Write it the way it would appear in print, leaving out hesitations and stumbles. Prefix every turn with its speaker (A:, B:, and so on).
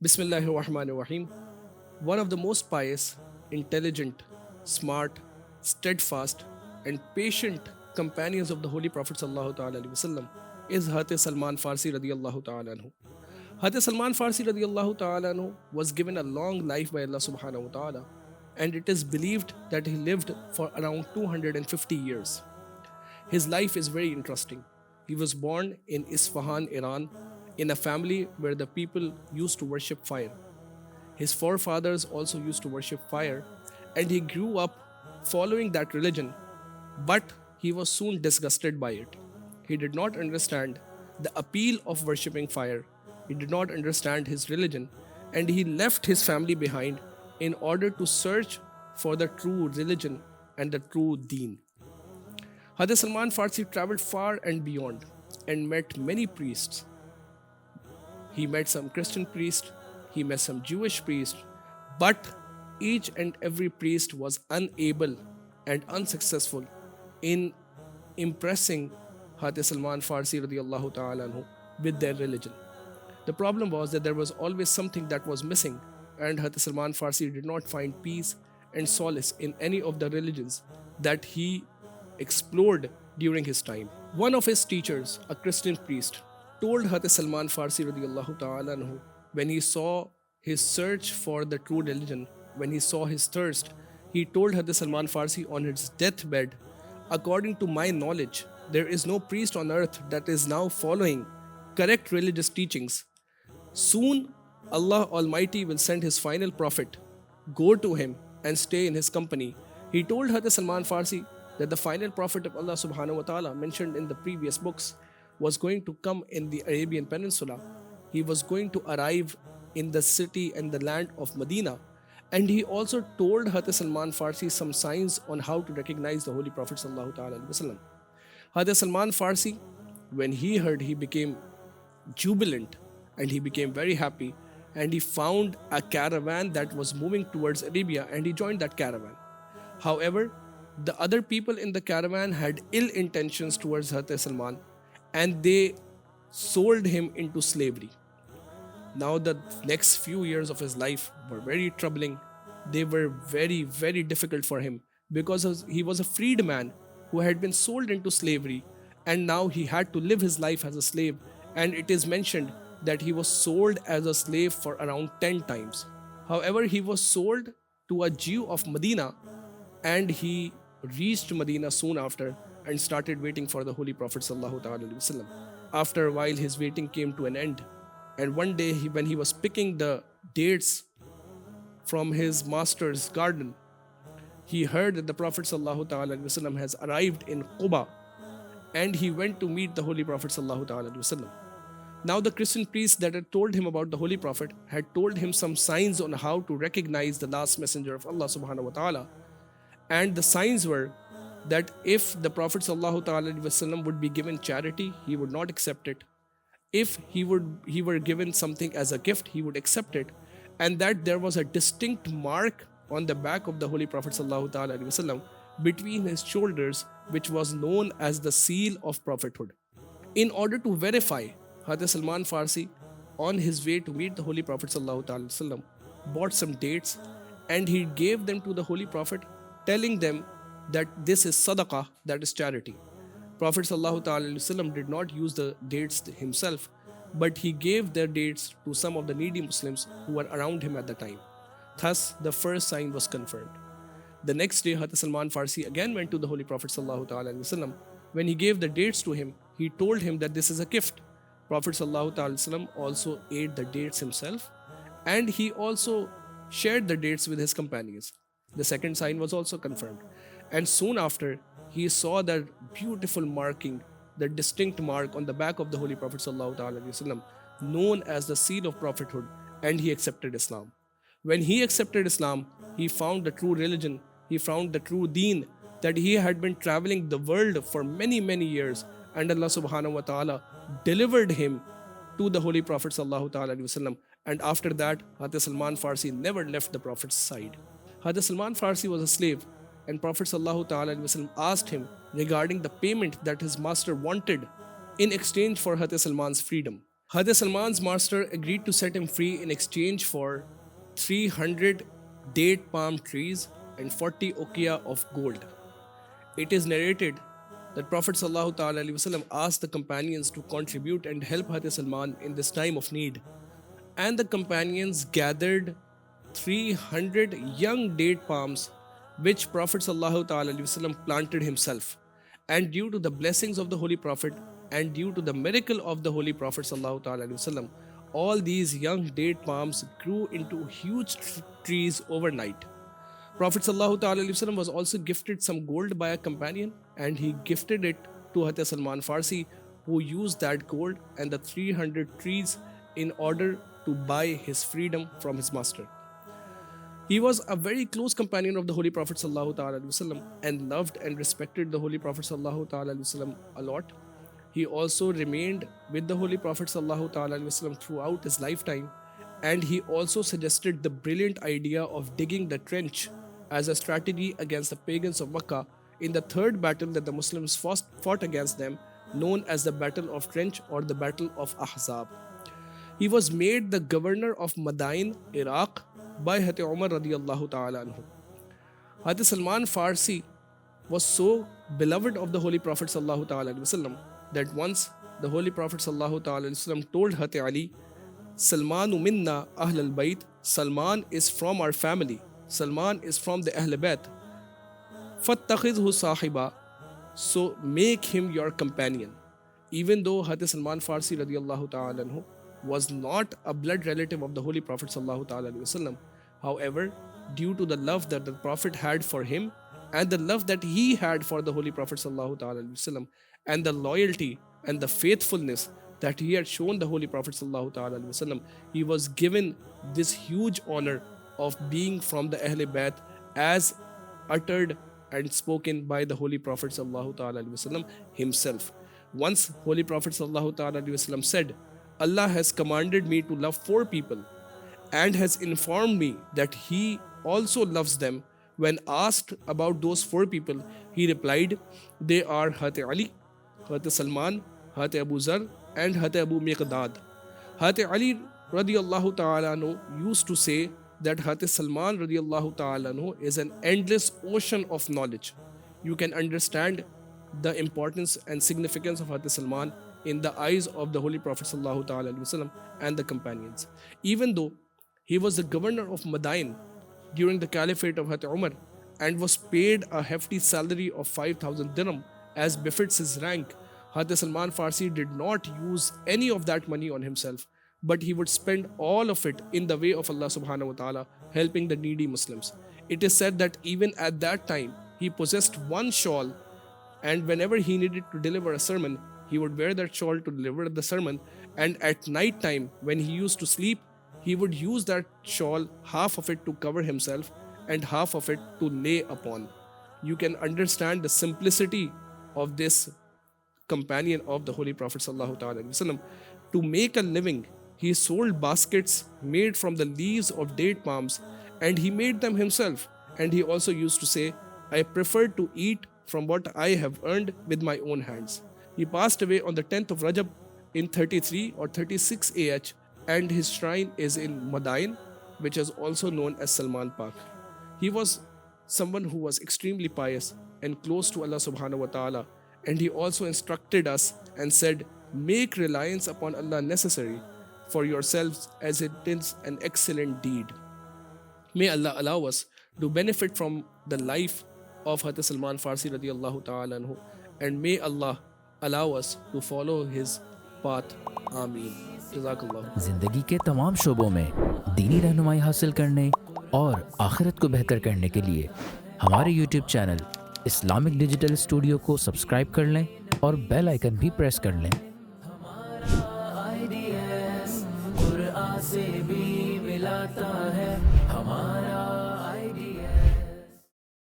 A: Bismillahir Rahmanir Rahim. One of the most pious, intelligent, smart, steadfast, and patient companions of the Holy Prophet Sallallahu Ta'ala Alaihi Wasallam is Hazrat Salman Farsi radiyallahu ta'ala anhu. Hazrat Salman Farsi radiyallahu ta'ala anhu was given a long life by Allah subhanahu wa ta'ala, and it is believed that he lived for around 250 years. His life is very interesting. He was born in Isfahan, Iran, in a family where the people used to worship fire. His forefathers also used to worship fire, and he grew up following that religion, but he was soon disgusted by it. He did not understand the appeal of worshipping fire. He did not understand his religion, and he left his family behind in order to search for the true religion and the true deen. Hazrat Salman Farsi traveled far and beyond and met many priests. He met some Christian priests, he met some Jewish priests, but each and every priest was unable and unsuccessful in impressing Hazrat Salman Farsi radiyallahu ta'ala anhu with their religion. The problem was that there was always something that was missing, and Hazrat Salman Farsi did not find peace and solace in any of the religions that he explored during his time. One of his teachers, a Christian priest, told Hazrat Salman Farsi radiyallahu ta'ala anhu, when he saw his search for the true religion, when he saw his thirst, he told Hazrat Salman Farsi on his deathbed, according to my knowledge, there is no priest on earth that is now following correct religious teachings. Soon Allah Almighty will send his final prophet. Go to him and stay in his company. He told Hazrat Salman Farsi that the final prophet of Allah subhanahu wa ta'ala mentioned in the previous books was going to come in the Arabian Peninsula. He was going to arrive in the city and the land of Medina. And he also told Hazrat Salman Farsi some signs on how to recognize the Holy Prophet sallallahu ta'ala alaihi wasallam. Hazrat Salman Farsi, when he heard, he became jubilant and he became very happy, and he found a caravan that was moving towards Arabia, and he joined that caravan. However, the other people in the caravan had ill intentions towards Hazrat Salman, and they sold him into slavery. Now the next few years of his life were very troubling. They were very, very difficult for him because he was a freed man who had been sold into slavery, and now he had to live his life as a slave. And it is mentioned that he was sold as a slave for around 10 times. However, he was sold to a Jew of Medina, and he reached Medina soon after and started waiting for the Holy Prophet sallallahu ta'ala alaihi wasallam. After a while, his waiting came to an end, and one day when he was picking the dates from his master's garden, he heard that the Prophet sallallahu ta'ala alaihi wasallam has arrived in Quba, and he went to meet the Holy Prophet sallallahu ta'ala alaihi wasallam. Now the Christian priest that had told him about the Holy Prophet had told him some signs on how to recognize the last messenger of Allah subhanahu wa ta'ala. And the signs were that if the Prophet sallallahu ta'ala alaihi wasallam would be given charity, he would not accept it. If he were given something as a gift, he would accept it. And that there was a distinct mark on the back of the Holy Prophet sallallahu ta'ala alaihi wasallam between his shoulders, which was known as the seal of prophethood. In order to verify, Hazrat Salman Farsi, on his way to meet the Holy Prophet sallallahu ta'ala alaihi wasallam, bought some dates, and he gave them to the Holy Prophet, telling them that this is sadaqah, that is charity. Prophet sallallahu ta'ala alaihi wasallam did not use the dates himself, but he gave their dates to some of the needy Muslims who were around him at the time. Thus, the first sign was confirmed. The next day, Hazrat Salman Farsi again went to the Holy Prophet sallallahu ta'ala alaihi wasallam. When he gave the dates to him, he told him that this is a gift. Prophet sallallahu ta'ala alaihi wasallam also ate the dates himself, and he also shared the dates with his companions. The second sign was also confirmed. And soon after, he saw that beautiful marking, the distinct mark on the back of the Holy Prophet sallallahu ta'ala alaihi wasallam, known as the seal of prophethood, and he accepted Islam. When he accepted Islam, he found the true religion, he found the true deen, that he had been traveling the world for many, many years, and Allah subhanahu wa ta'ala delivered him to the Holy Prophet sallallahu ta'ala alaihi wasallam. And after that, Hazrat Salman Farsi never left the Prophet's side. Hazrat Salman Farsi was a slave, and Prophet sallallahu ta'ala alaihi wasallam asked him regarding the payment that his master wanted in exchange for Hazrat Salman's freedom. Hazrat Salman's master agreed to set him free in exchange for 300 date palm trees and 40 uqiyah of gold. It is narrated that Prophet ﷺ asked the companions to contribute and help Hazrat Salman in this time of need. And the companions gathered 300 young date palms which Prophet ﷺ planted himself. And due to the blessings of the Holy Prophet and due to the miracle of the Holy Prophet ﷺ, all these young date palms grew into huge trees overnight. Prophet ﷺ was also gifted some gold by a companion, and he gifted it to Hazrat Salman Farsi, who used that gold and the 300 trees in order to buy his freedom from his master. He was a very close companion of the Holy Prophet ﷺ and loved and respected the Holy Prophet ﷺ a lot. He also remained with the Holy Prophet ﷺ throughout his lifetime, and he also suggested the brilliant idea of digging the trench as a strategy against the pagans of Makkah in the third battle that the Muslims fought against them, known as the Battle of Trench or the Battle of Ahzab. He was made the governor of Madain, Iraq by Hazrat Umar radiyallahu ta'ala anhu. Hazrat Salman Farsi was so beloved of the Holy Prophet sallallahu ta'ala alaihi wasallam that once the Holy Prophet sallallahu ta'ala alaihi wasallam told Hazrat Ali, Salmanu minna ahl al-bayt, Salman is from our family, Salman is from the Ahl Bayt, fattakhidhu sahiba, so make him your companion. Even though Hazrat Salman Farsi radiyallahu ta'ala anhu was not a blood relative of the Holy Prophet sallallahu ta'ala alaihi wasallam, however, due to the love that the Prophet had for him and the love that he had for the Holy Prophet sallallahu ta'ala alaihi wasallam and the loyalty and the faithfulness that he had shown the Holy Prophet sallallahu ta'ala alaihi wasallam, he was given this huge honor of being from the Ahl Bayt as uttered and spoken by the Holy Prophet sallallahu ta'ala alaihi wasallam himself. Once Holy Prophet sallallahu ta'ala alaihi wasallam said, Allah has commanded me to love 4 people and has informed me that he also loves them. When asked about those 4 people, he replied, they are Hazrat Ali, Hazrat Salman, Hazrat Abu Zar and Hazrat Abu Miqdad. Hazrat Ali radiyallahu ta'ala anhu used to say that Hazrat Salman radiyallahu ta'ala anhu is an endless ocean of knowledge. You can understand the importance and significance of Hazrat Salman in the eyes of the Holy Prophet sallallahu ta'ala alaihi wasallam and the companions. Even though he was the governor of Madain during the caliphate of Hazrat Umar and was paid a hefty salary of 5,000 dirham as befits his rank, Hazrat Salman Farsi did not use any of that money on himself, but he would spend all of it in the way of Allah subhanahu wa ta'ala, helping the needy Muslims. It is said that even at that time, he possessed one shawl, and whenever he needed to deliver a sermon, he would wear that shawl to deliver the sermon, and at night time, when he used to sleep, he would use that shawl, half of it to cover himself and half of it to lay upon. You can understand the simplicity of this companion of the Holy Prophet sallallahu ta'ala alaihi wasallam. To make a living, he sold baskets made from the leaves of date palms, and he made them himself. And he also used to say, I prefer to eat from what I have earned with my own hands. He passed away on the 10th of Rajab in 33 or 36 AH, and his shrine is in Madain, which is also known as Salman Park. He was someone who was extremely pious and close to Allah subhanahu wa ta'ala, and he also instructed us and said, make reliance upon Allah necessary for yourselves, as it is an excellent deed. May Allah allow us to benefit from the life of Hazrat Salman Farsi radiyallahu ta'ala anhu, and may Allah allow us to follow his path. Ameen. Jazakallah.
B: जिंदगी के तमाम शोबों में दीनी रहनुमाई हासिल करने और आखिरत को बेहतर करने के लिए हमारे YouTube channel Islamic digital studio को सब्सक्राइब कर लें और बेल आइकन भी प्रेस कर लें। कुरान से भी मिलाता है।